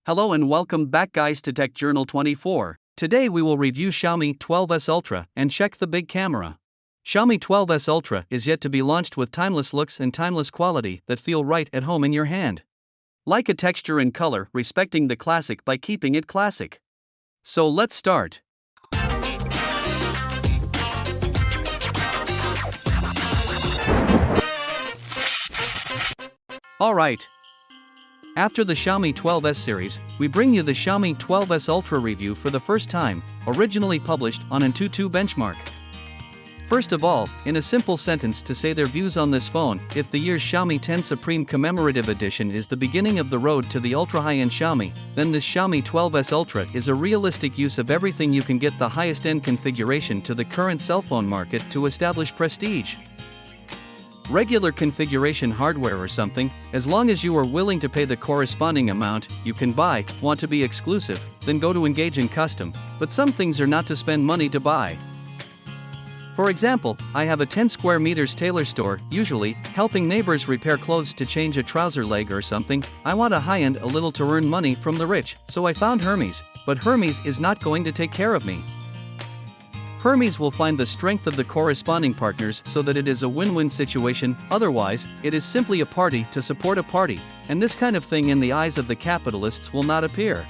Hello and welcome back guys to Tech Journal 24. Today we will review Xiaomi 12S Ultra and check the big camera. Xiaomi 12S Ultra is yet to be launched with timeless looks and timeless quality that feel right at home in your hand. Like a texture and color, respecting the classic by keeping it classic. So let's start. Alright. After the Xiaomi 12S series, we bring you the Xiaomi 12S Ultra review for the first time, originally published on AnTuTu Benchmark. First of all, in a simple sentence to say their views on this phone, if the year's Xiaomi 10 Supreme Commemorative Edition is the beginning of the road to the ultra-high-end Xiaomi, then this Xiaomi 12S Ultra is a realistic use of everything you can get the highest-end configuration to the current cell phone market to establish prestige. Regular configuration hardware or something, as long as you are willing to pay the corresponding amount, you can buy. Want to be exclusive, then go to engage in custom, but some things are not to spend money to buy. For example, I have a 10 square meters tailor store, usually, helping neighbors repair clothes to change a trouser leg or something. I want a high-end a little to earn money from the rich, so I found Hermes, but Hermes is not going to take care of me. Hermes will find the strength of the corresponding partners so that it is a win-win situation, otherwise, it is simply a party to support a party, and this kind of thing in the eyes of the capitalists will not appear.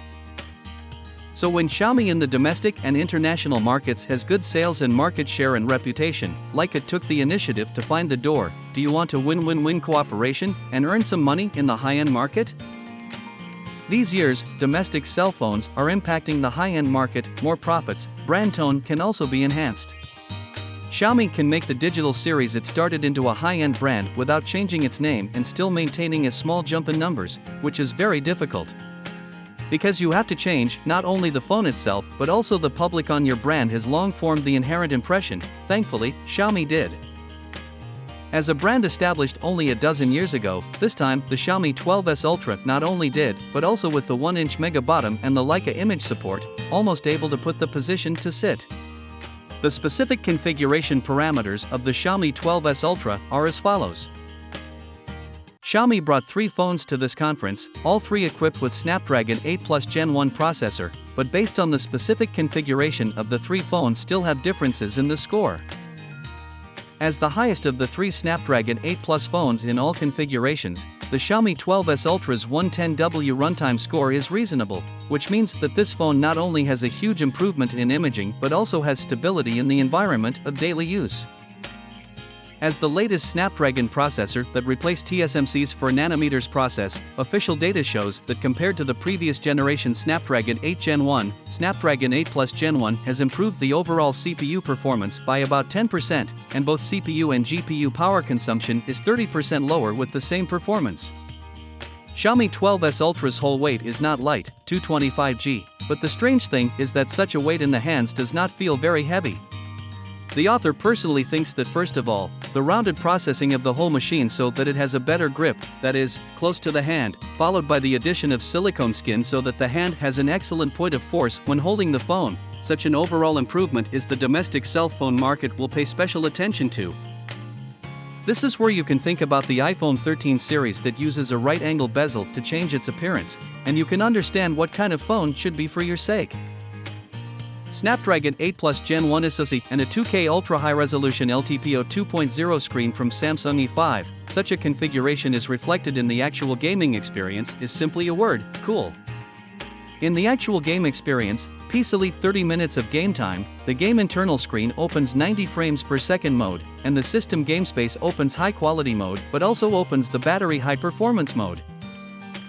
So when Xiaomi in the domestic and international markets has good sales and market share and reputation, like it took the initiative to find the door, do you want a win-win-win cooperation and earn some money in the high-end market? These years, domestic cell phones are impacting the high-end market, more profits, brand tone can also be enhanced. Xiaomi can make the digital series it started into a high-end brand without changing its name and still maintaining a small jump in numbers, which is very difficult. Because you have to change, not only the phone itself, but also the public on your brand has long formed the inherent impression. Thankfully, Xiaomi did. As a brand established only a dozen years ago, this time, the Xiaomi 12S Ultra not only did, but also with the 1-inch mega bottom and the Leica image support, almost able to put the position to sit. The specific configuration parameters of the Xiaomi 12S Ultra are as follows. Xiaomi brought 3 phones to this conference, all 3 equipped with Snapdragon 8 Plus Gen 1 processor, but based on the specific configuration of the 3 phones still have differences in the score. As the highest of the 3 Snapdragon 8 Plus phones in all configurations, the Xiaomi 12S Ultra's 110W runtime score is reasonable, which means that this phone not only has a huge improvement in imaging but also has stability in the environment of daily use. As the latest Snapdragon processor that replaced TSMC's 4nm process, official data shows that compared to the previous generation Snapdragon 8 Gen 1, Snapdragon 8 Plus Gen 1 has improved the overall CPU performance by about 10%, and both CPU and GPU power consumption is 30% lower with the same performance. Xiaomi 12S Ultra's whole weight is not light, 225g, but the strange thing is that such a weight in the hands does not feel very heavy. The author personally thinks that first of all, the rounded processing of the whole machine so that it has a better grip, that is, close to the hand, followed by the addition of silicone skin so that the hand has an excellent point of force when holding the phone. Such an overall improvement is the domestic cell phone market will pay special attention to. This is where you can think about the iPhone 13 series that uses a right-angle bezel to change its appearance, and you can understand what kind of phone should be for your sake. Snapdragon 8 Plus Gen 1 SoC and a 2K ultra-high-resolution LTPO 2.0 screen from Samsung E5, such a configuration is reflected in the actual gaming experience is simply a word, cool. In the actual game experience, Peace Elite 30 minutes of game time, the game internal screen opens 90 frames per second mode, and the system game space opens high-quality mode but also opens the battery high-performance mode.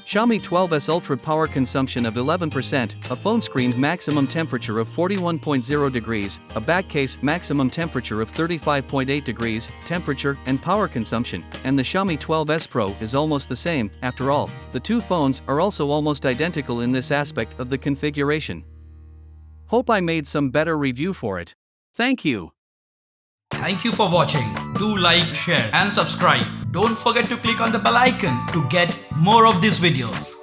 Xiaomi 12S Ultra power consumption of 11%, a phone screen maximum temperature of 41.0 degrees, a back case maximum temperature of 35.8 degrees, temperature and power consumption, and the Xiaomi 12S Pro is almost the same. After all, the 2 phones are also almost identical in this aspect of the configuration. Hope I made some better review for it. Thank you. Thank you for watching. Do like, share and subscribe. Don't forget to click on the bell icon to get more of these videos.